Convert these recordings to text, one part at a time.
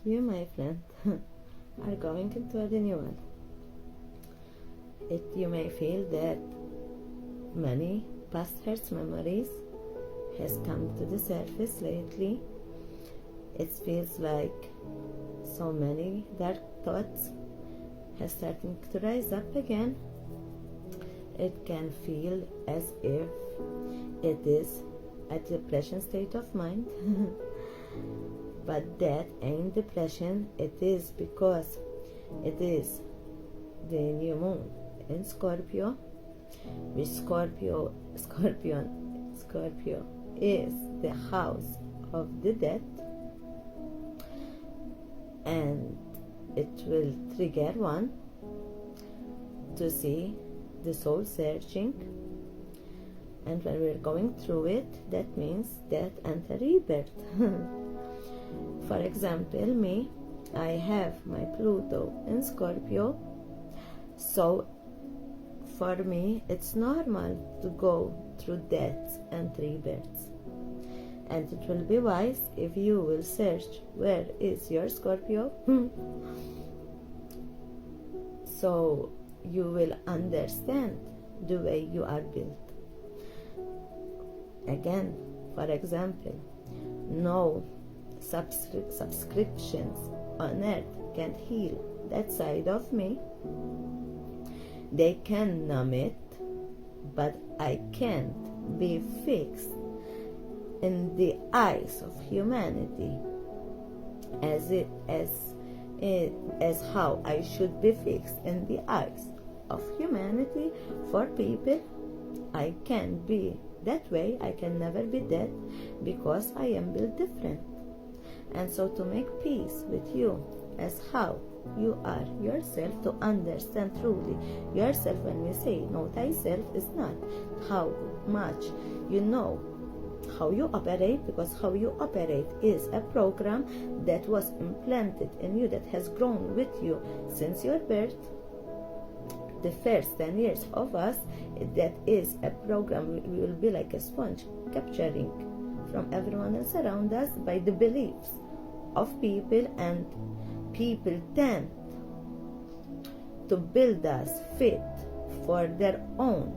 You, my friend, are going into a renewal. You may feel that many past hurts memories has come to the surface lately. It feels like so many dark thoughts have started to rise up again. It can feel as if it is a depression state of mind. But that ain't depression. It is because it is the new moon in Scorpio. Which Scorpio is the house of the dead, and it will trigger one to see the soul searching. And when we're going through it, that means death and rebirth. For example, me, I have my Pluto in Scorpio, so for me it's normal to go through deaths and rebirths. And it will be wise if you will search where is your Scorpio, so you will understand the way you are built. Again, for example, no subscriptions on earth can heal that side of me. They can numb it, but I can't be fixed in the eyes of humanity as how I should be fixed in the eyes of humanity. For people, I can be that way. I can never be that, because I am built different. And so to make peace with you as how you are yourself, to understand truly yourself, when we say know thyself, is not how much you know how you operate, because how you operate is a program that was implanted in you, that has grown with you since your birth. The first 10 years of us, that is a program. We will be like a sponge, capturing from everyone else around us by the beliefs of people, and people tend to build us fit for their own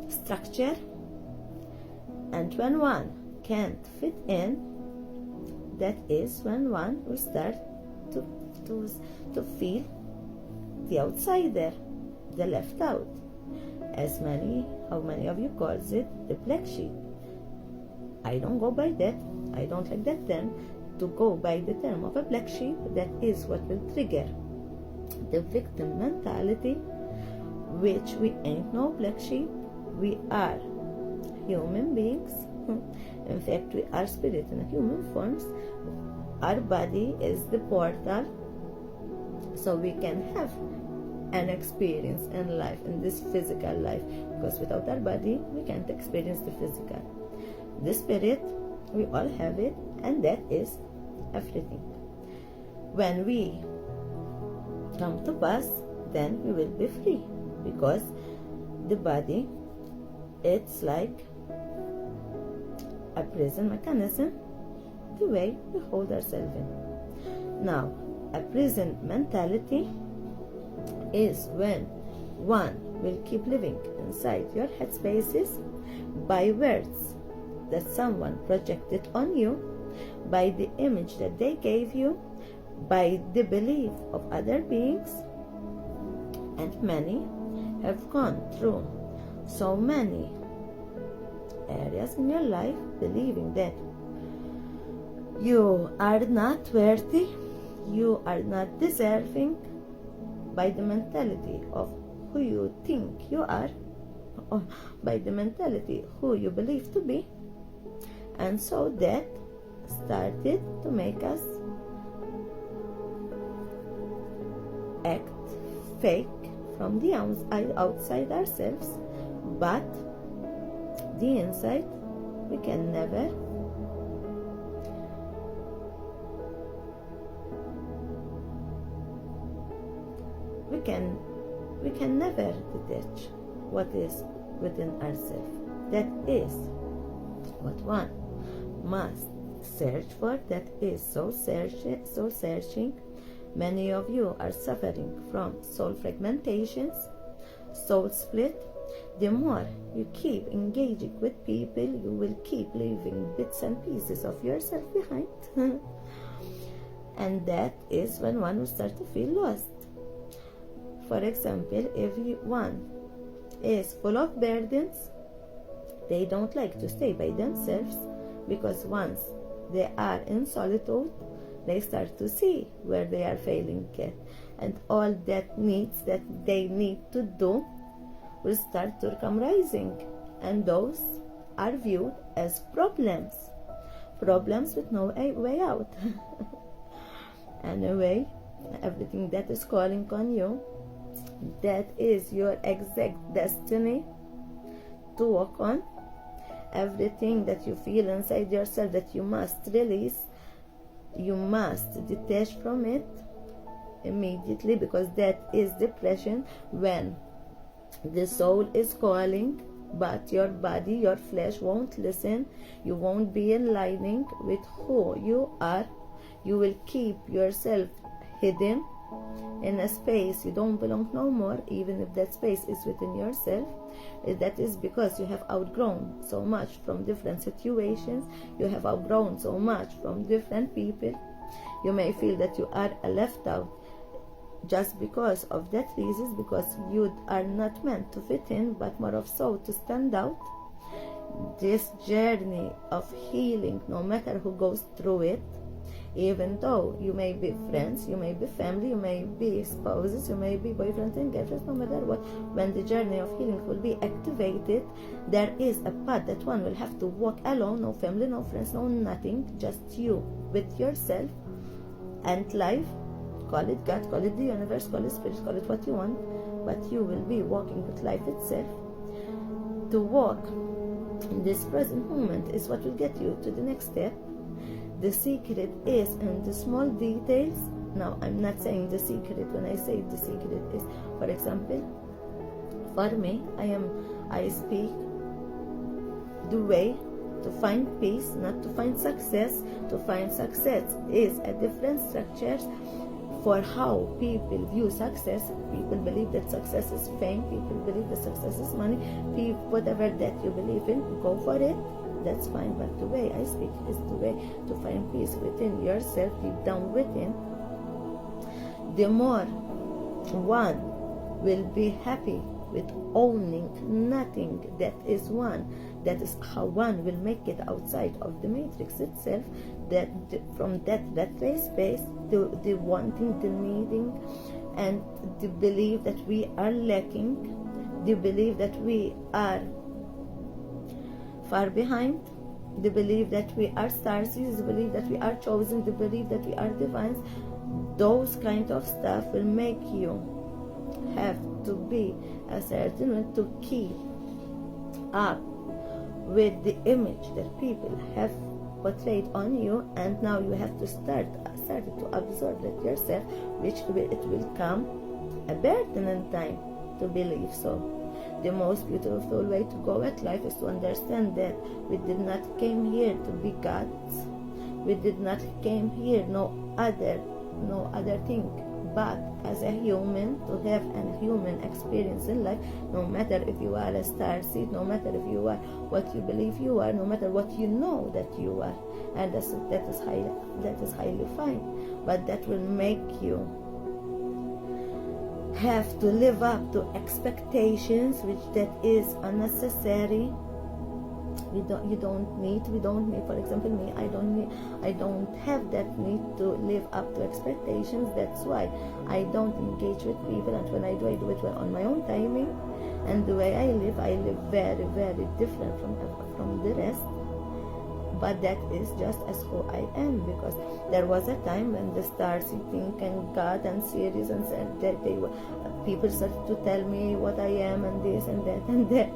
structure. And when one can't fit in, that is when one will start to feel the outsider, the left out. How many of you calls it the black sheep? I don't go by that. I don't like that term. To go by the term of a black sheep, that is what will trigger the victim mentality, which we ain't no black sheep. We are human beings. In fact, we are spirit in human forms. Our body is the portal, so we can have an experience in life, in this physical life, because without our body we can't experience the physical. The spirit, we all have it, and that is everything. When we come to pass, then we will be free, because the body, it's like a prison mechanism, the way we hold ourselves in. Now, a prison mentality is when one will keep living inside your head spaces by words that someone projected on you, by the image that they gave you, by the belief of other beings. And many have gone through so many areas in your life believing that you are not worthy, you are not deserving, by the mentality of who you think you are, or by the mentality who you believe to be. And so that started to make us act fake from the outside ourselves, but the inside we can never we can never detach what is within ourselves. That is what one must search for, that is so searching. Many of you are suffering from soul fragmentations, soul split. The more you keep engaging with people, you will keep leaving bits and pieces of yourself behind. And that is when one will start to feel lost. For example, if one is full of burdens, they don't like to stay by themselves, because once they are in solitude, they start to see where they are failing at, and all that they need to do will start to come rising, and those are viewed as problems with no way out. Anyway, everything that is calling on you, that is your exact destiny to walk on. Everything that you feel inside yourself that you must release, you must detach from it immediately, because that is depression, when the soul is calling but your body, your flesh won't listen. You won't be aligning with who you are. You will keep yourself hidden in a space you don't belong no more, even if that space is within yourself. That is because you have outgrown so much from different situations. You have outgrown so much from different people. You may feel that you are left out just because of that reason, because you are not meant to fit in, but more of so to stand out. This journey of healing, no matter who goes through it, even though you may be friends, you may be family, you may be spouses, you may be boyfriends and girlfriends, no matter what, when the journey of healing will be activated, there is a path that one will have to walk alone. No family, no friends, no nothing, just you with yourself and life. Call it God, call it the universe, call it spirit, call it what you want, but you will be walking with life itself. To walk in this present moment is what will get you to the next step. The secret is in the small details. Now, I'm not saying the secret. When I say the secret is, for example, for me, I speak the way to find peace, not to find success. To find success is a different structure for how people view success. People believe that success is fame. People believe that success is money. Whatever that you believe in, go for it. That's fine, but the way I speak is the way to find peace within yourself, deep down within. The more one will be happy with owning nothing that is one, that is how one will make it outside of the matrix itself, that from that race space, the wanting, the needing, and the belief that we are lacking, the belief that we are far behind, the belief that we are starseeds, the belief that we are chosen, the belief that we are divines. Those kind of stuff will make you have to be a certain way to keep up with the image that people have portrayed on you, and now you have to start to absorb that yourself, which it will come a burden in time to believe so. The most beautiful way to go at life is to understand that we did not came here to be gods. We did not came here no other thing but as a human, to have a human experience in life. No matter if you are a starseed, no matter if you are what you believe you are, no matter what you know that you are, and that is highly fine. But that will make you have to live up to expectations, which that is unnecessary. We don't need, for example, me, I don't have that need to live up to expectations. That's why I don't engage with people, and when I do it well on my own timing. And the way I live very, very different from the rest. But that is just as who I am, because there was a time when the starseeding and God and series and that people started to tell me what I am and this and that and that,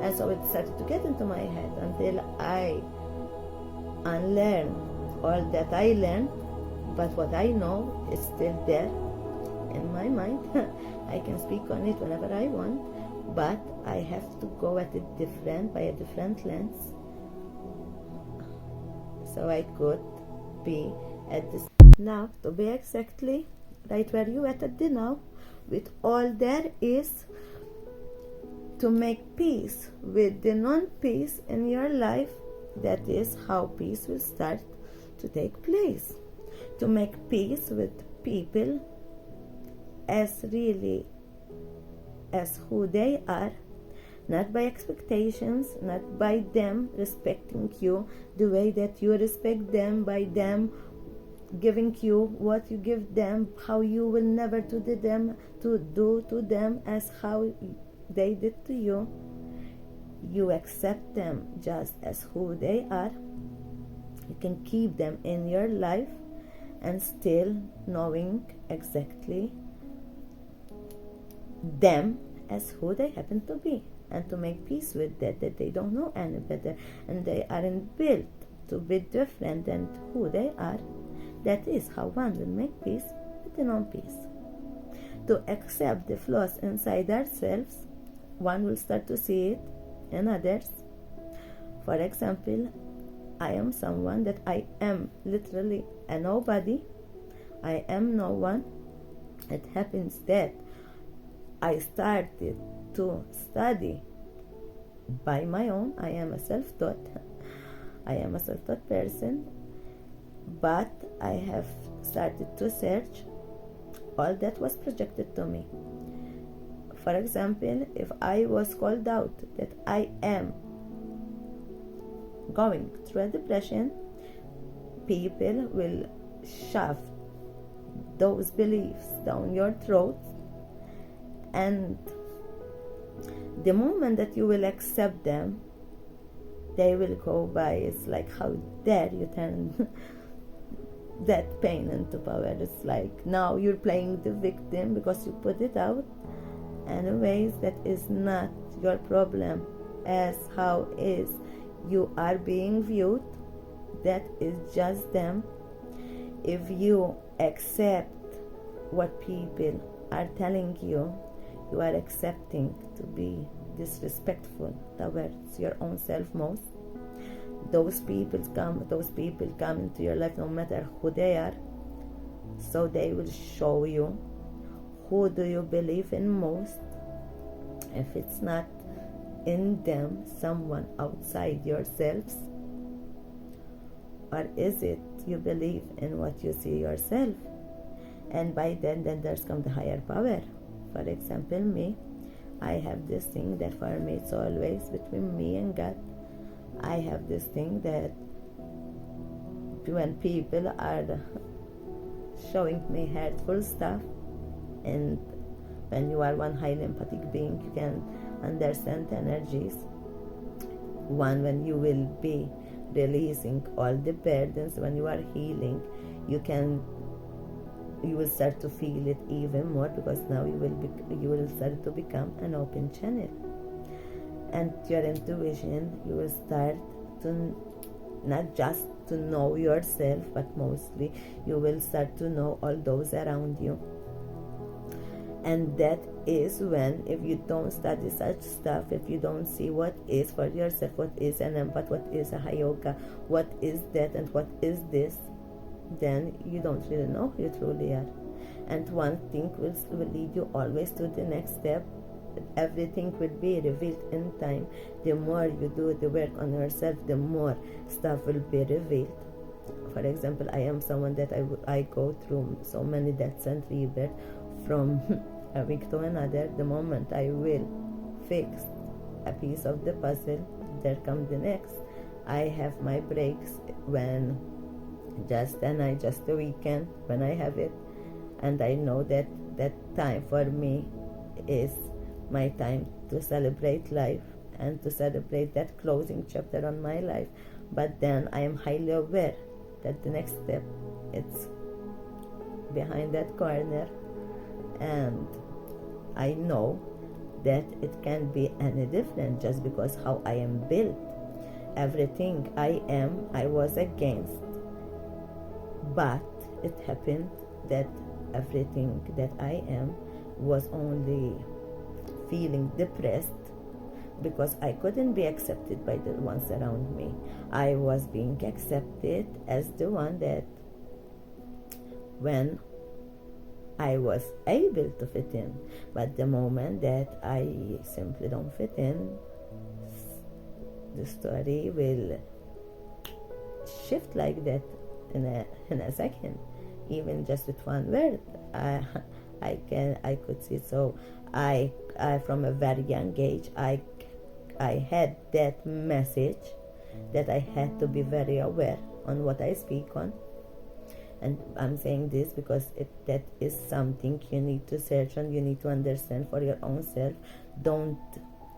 and so it started to get into my head until I unlearned all that I learned. But what I know is still there in my mind. I can speak on it whenever I want, but I have to go at it by a different lens. so I could be at this. Now, to be exactly right where you at the now, with all there is, to make peace with the non-peace in your life, that is how peace will start to take place. To make peace with people as really as who they are, not by expectations, not by them respecting you the way that you respect them, by them giving you what you give them, how you will never do to them as how they did to you. You accept them just as who they are. You can keep them in your life and still knowing exactly them as who they happen to be, and to make peace with that they don't know any better and they aren't built to be different than who they are. That is how one will make peace with the non-peace. To accept the flaws inside ourselves, one will start to see it in others. For example, I am someone that I am literally a nobody. I am no one. It happens that I started to study by my own. I am a self-taught person, but I have started to search all that was projected to me. For example, if I was called out that I am going through a depression, people will shove those beliefs down your throat, and the moment that you will accept them, they will go by. It's like, how dare you turn that pain into power. It's like, now you're playing the victim because you put it out. Anyways, that is not your problem. As how is you are being viewed, that is just them. If you accept what people are telling you, you are accepting to be disrespectful towards your own self most. Those people come into your life no matter who they are, so they will show you who do you believe in most. If it's not in them, someone outside yourselves, or is it you believe in what you see yourself? And by then there's come the higher power. For example, me, I have this thing that for me it's always between me and God. I have this thing that when people are showing me hurtful stuff, and when you are one highly empathic being, you can understand energies. One, when you will be releasing all the burdens, when you are healing, you will start to feel it even more, because now you will start to become an open channel. And your intuition, you will start to not just to know yourself, but mostly you will start to know all those around you. And that is when, if you don't study such stuff, if you don't see what is for yourself, what is an empath, what is a high yoga, what is that and what is this, then you don't really know who you truly are. And one thing will lead you always to the next step. Everything will be revealed in time. The more you do the work on yourself, the more stuff will be revealed. For example, I am someone that I go through so many deaths and rebirths from a week to another. The moment I will fix a piece of the puzzle, there comes the next. I have my breaks when just a weekend when I have it, and I know that time for me is my time to celebrate life and to celebrate that closing chapter on my life. But then I am highly aware that the next step, it's behind that corner, and I know that it can't be any different, just because how I am built. Everything I am, I was against, but it happened that everything that I am was only feeling depressed because I couldn't be accepted by the ones around me. I was being accepted as the one that, when I was able to fit in. But the moment that I simply don't fit in, the story will shift like that in a second, even just with one word. I could see. So I from a very young age, I had that message that I had to be very aware on what I speak on. And I'm saying this because that is something you need to search on, you need to understand for your own self. Don't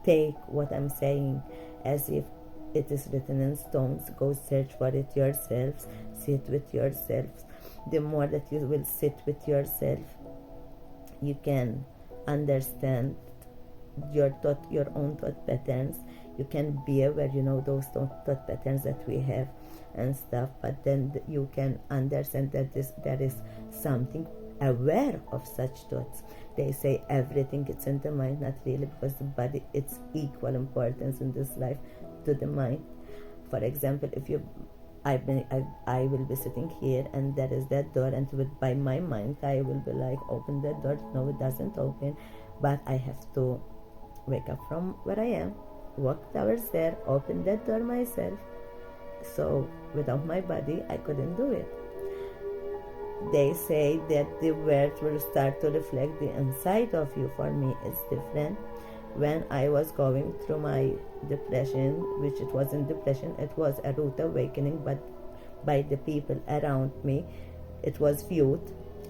take what I'm saying as if it is written in stones. Go search for it yourselves, sit with yourselves. The more that you will sit with yourself, you can understand your own thought patterns. You can be aware, those thought patterns that we have and stuff, but then you can understand that there is something aware of such thoughts. They say everything is in the mind, not really, because the body, it's equal importance in this life to the mind. For example, if I will be sitting here and there is that door, and by my mind I will be like, open that door. No, it doesn't open, but I have to wake up from where I am, walk towards there, open that door myself. So without my body, I couldn't do it. They say that the words will start to reflect the inside of you. For me, it's different. When I was going through my depression, which it wasn't depression, it was a rude awakening, but by the people around me, it was viewed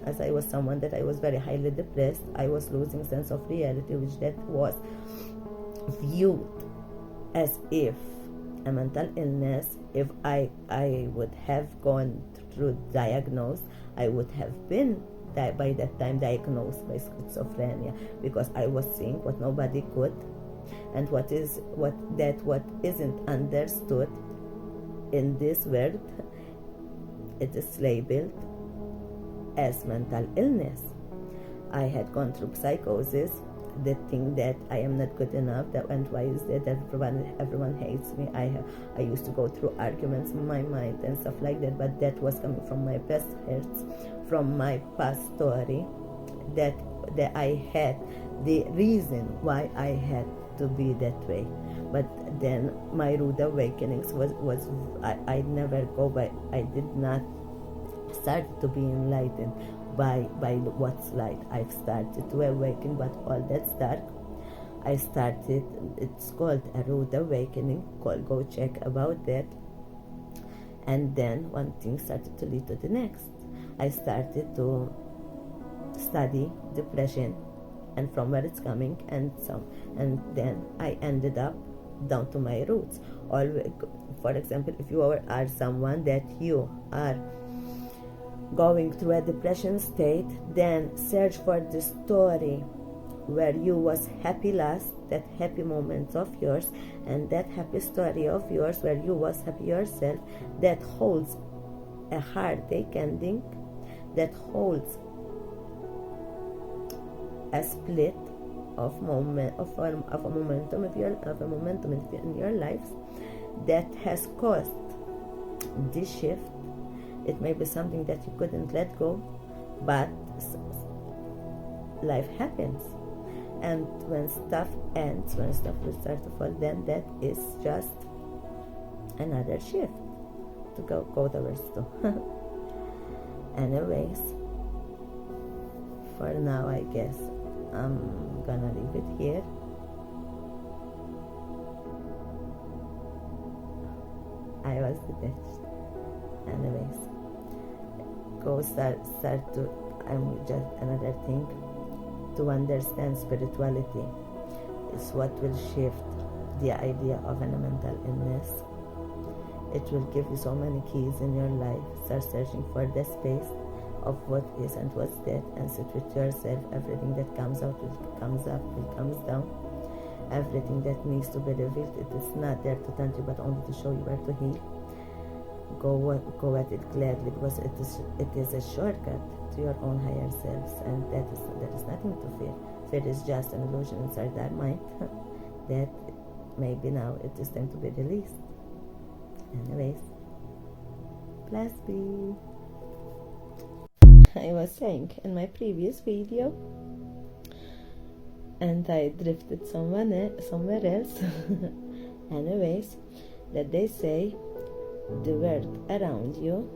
as I was someone that I was very highly depressed. I was losing sense of reality, which that was viewed as if a mental illness. If I would have gone through diagnosed, I would have been by that time diagnosed by schizophrenia, because I was seeing what nobody could, and what isn't understood in this world, it is labeled as mental illness. I had gone through psychosis, the thing that I am not good enough, and why is that everyone hates me. I used to go through arguments in my mind and stuff like that, but that was coming from my past hurts, from my past story, that I had the reason why I had to be that way. But then my rude awakenings was I never go by. I did not start to be enlightened by what's light. I've started to awaken, but all that's dark. It's called a rude awakening. Go check about that. And then one thing started to lead to the next. I started to study depression and from where it's coming, and then I ended up down to my roots. Always, for example, if you are someone that you are going through a depression state, then search for the story where you was happy last, that happy moment of yours, and that happy story of yours where you was happy yourself, that holds a heartache ending, that holds a split of a momentum in your lives, that has caused this shift. It may be something that you couldn't let go, but life happens. And when stuff ends, when stuff will start to fall, then that is just another shift to go towards to. Anyways, for now, I guess I'm gonna leave it here. I was detached. Anyways, go start to, just another thing, to understand spirituality is what will shift the idea of a mental illness. It will give you so many keys in your life. Start searching for the space of what is and what's dead, and sit with yourself. Everything that comes out comes up, will comes down. Everything that needs to be revealed, it is not there to tempt you, but only to show you where to heal. Go at it gladly, because it is a shortcut to your own higher selves, and there is nothing to fear. Fear is just an illusion inside our mind that maybe now it is time to be released. Anyways, bless be. I was saying in my previous video, and I drifted somewhere else. Anyways, that they say the world around you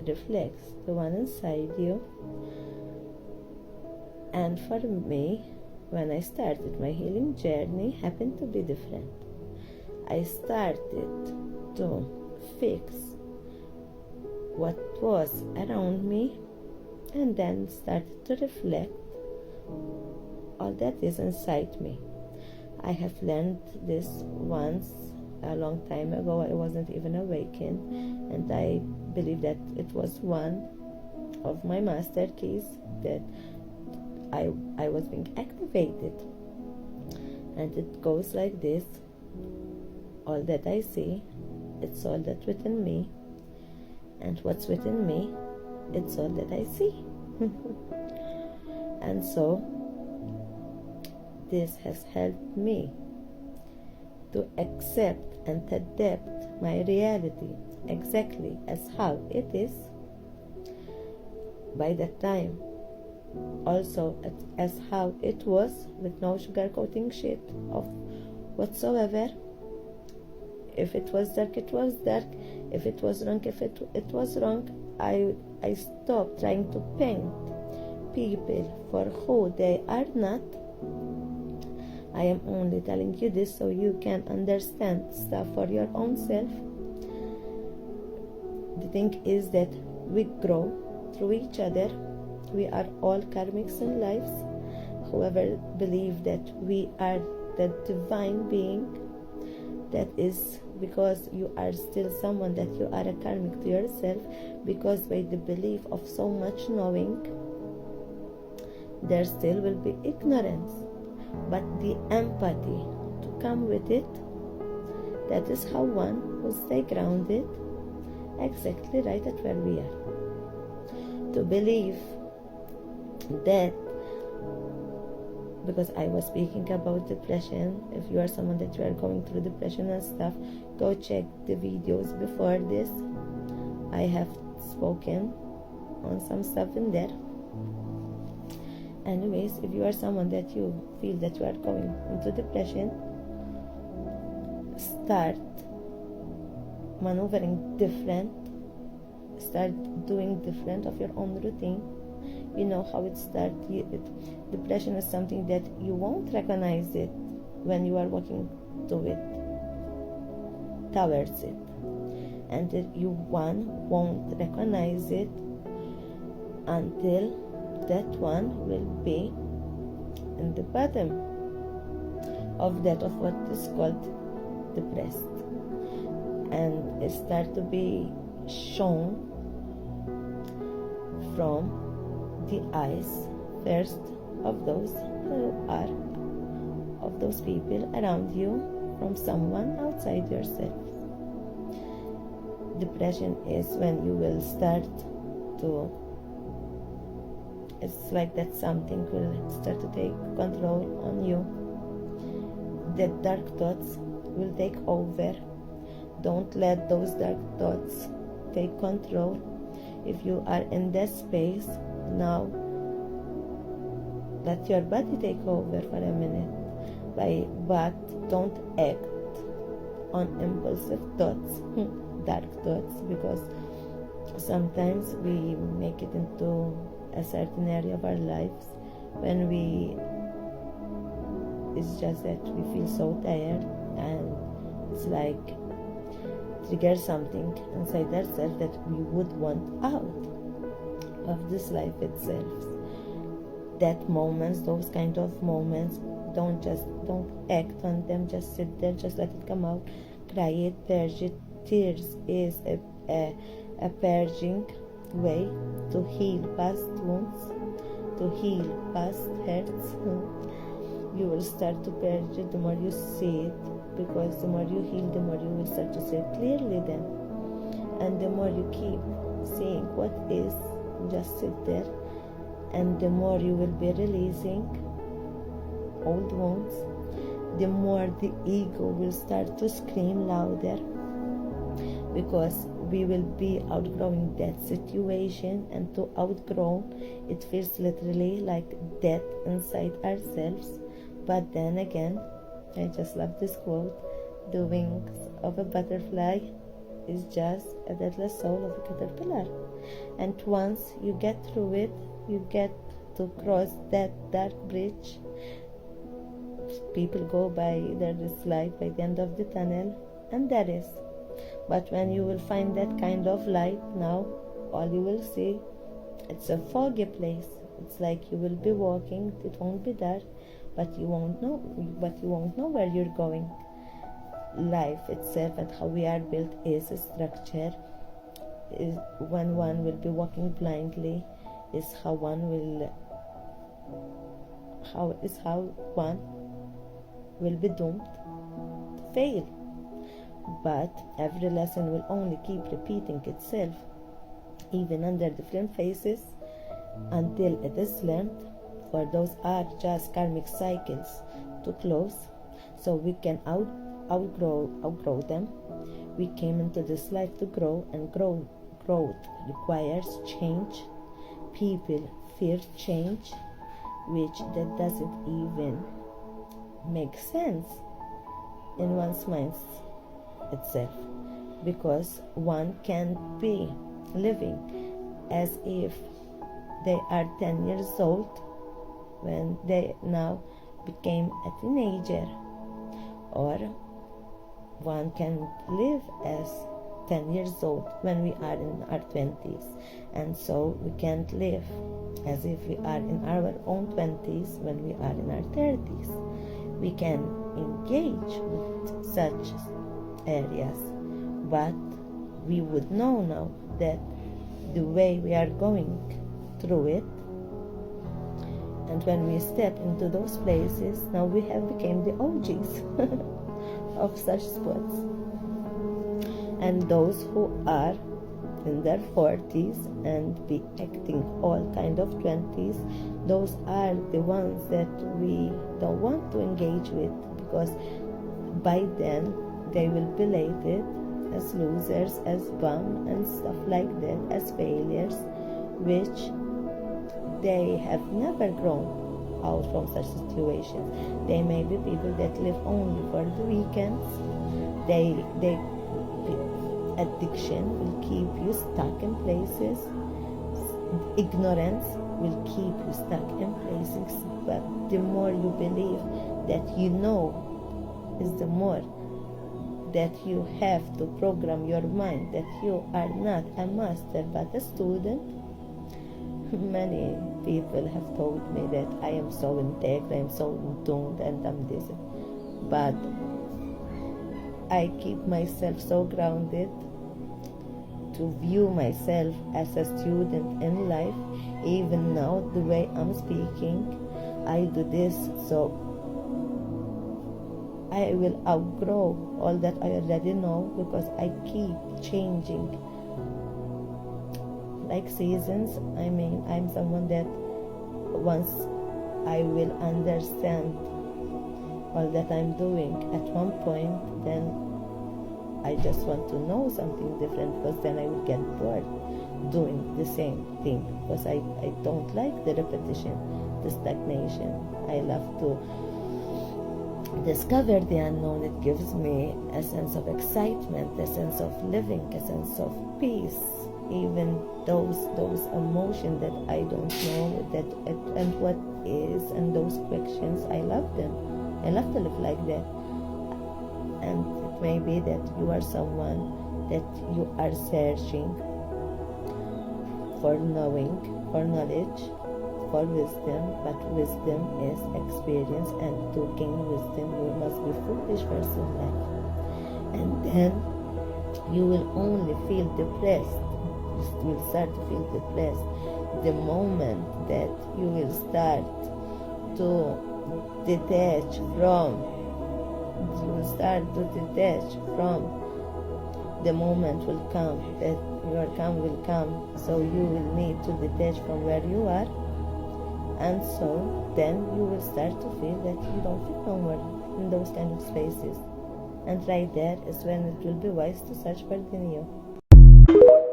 reflects the one inside you. And for me, when I started my healing journey, happened to be different. I started to fix what was around me, and then started to reflect all that is inside me. I have learned this once a long time ago. I wasn't even awakened, and I believe that it was one of my master keys that I was being activated. And it goes like this: all that I see, it's all that within me, and what's within me, it's all that I see. And so this has helped me to accept and adapt my reality exactly as how it is. By that time, also as how it was, with no sugarcoating shit of whatsoever. If it was dark, it was dark. If it was wrong, if it was wrong. I stopped trying to paint people for who they are not. I am only telling you this so you can understand stuff for your own self. The thing is that we grow through each other. We are all karmics in lives. Whoever believes that we are the divine being, that is because you are still someone that you are a karmic to yourself, because by the belief of so much knowing, there still will be ignorance. But the empathy to come with it, that is how one will stay grounded exactly right at where we are. To believe that, because I was speaking about depression, if you are someone that you are going through depression and stuff, go check the videos before this. I have spoken on some stuff in there. Anyways, if you are someone that you feel that you are going into depression, start maneuvering different, start doing different of your own routine. You know how it starts. Depression is something that you won't recognize it when you are walking towards it, and you won't recognize it until that one will be in the bottom of what is called depressed, and it starts to be shown from the eyes first of those people around you, from someone outside yourself. Depression is when you will start to, it's like that something will start to take control on you. The dark thoughts will take over. Don't let those dark thoughts take control. If you are in that space now, let your body take over for a minute, but don't act on impulsive thoughts, dark thoughts, because sometimes we make it into a certain area of our lives when it's just that we feel so tired, and it's like trigger something inside ourselves that we would want out of this life itself. That moments, those kind of moments, don't act on them, just sit there, just let it come out, cry it, purge it. Tears is a purging way to heal past wounds, to heal past hurts. You will start to purge it the more you see it, because the more you heal, the more you will start to see it clearly then. And the more you keep seeing what is, just sit there, and the more you will be releasing old wounds, the more the ego will start to scream louder, because we will be outgrowing that situation. And to outgrow, it feels literally like death inside ourselves. But then again, I just love this quote: the wings of a butterfly is just a deathless soul of a caterpillar. And once you get through it, you get to cross that dark bridge. People go by, there is light by the end of the tunnel, and there is. But when you will find that kind of light, now all you will see, it's a foggy place. It's like you will be walking, it won't be dark, but you won't know where you're going. Life itself and how we are built is a structure. Is when one will be walking blindly, is how one will be doomed to fail. But every lesson will only keep repeating itself, even under different faces, until it is learned. For those are just karmic cycles to close, so we can outgrow them. We came into this life to grow, and growth requires change. People fear change, which that doesn't even make sense in one's mind itself, because one can't be living as if they are 10 years old when they now became a teenager, or one can live as 10 years old when we are in our 20s, and so we can't live as if we are in our own 20s when we are in our 30s. We can engage with such areas, but we would know now that the way we are going through it, and when we step into those places, now we have become the OGs of such spots. And those who are in their 40s and be acting all kind of 20s, those are the ones that we don't want to engage with, because by then they will be labeled as losers, as bum and stuff like that, as failures, which they have never grown out from such situations. They may be people that live only for the weekends. Addiction will keep you stuck in places. Ignorance will keep you stuck in places. But the more you believe that you know, is the more that you have to program your mind that you are not a master but a student. Many people have told me that I am so integral, I am so tuned, and I'm this. But I keep myself so grounded to view myself as a student in life. Even now, the way I'm speaking, I do this so I will outgrow all that I already know, because I keep changing. Like seasons, I'm someone that once I will understand all that I'm doing at one point, then I just want to know something different, because then I will get bored doing the same thing, because I don't like the repetition, the stagnation. I love to discover the unknown. It gives me a sense of excitement, a sense of living, a sense of peace. Even those emotions that I don't know that and what is, and those questions, I love them. I love to live like that. And it may be that you are someone that you are searching for knowing, for knowledge, for wisdom, but wisdom is experience, and to gain wisdom you must be foolish first in life. And then you will only feel depressed. You will start to feel depressed the moment that you will start to detach from. You will start to detach from. The moment will come that your calm will come, so you will need to detach from where you are, and so then you will start to feel that you don't fit no more. in those kind of spaces. And right there is when it will be wise to search for the new.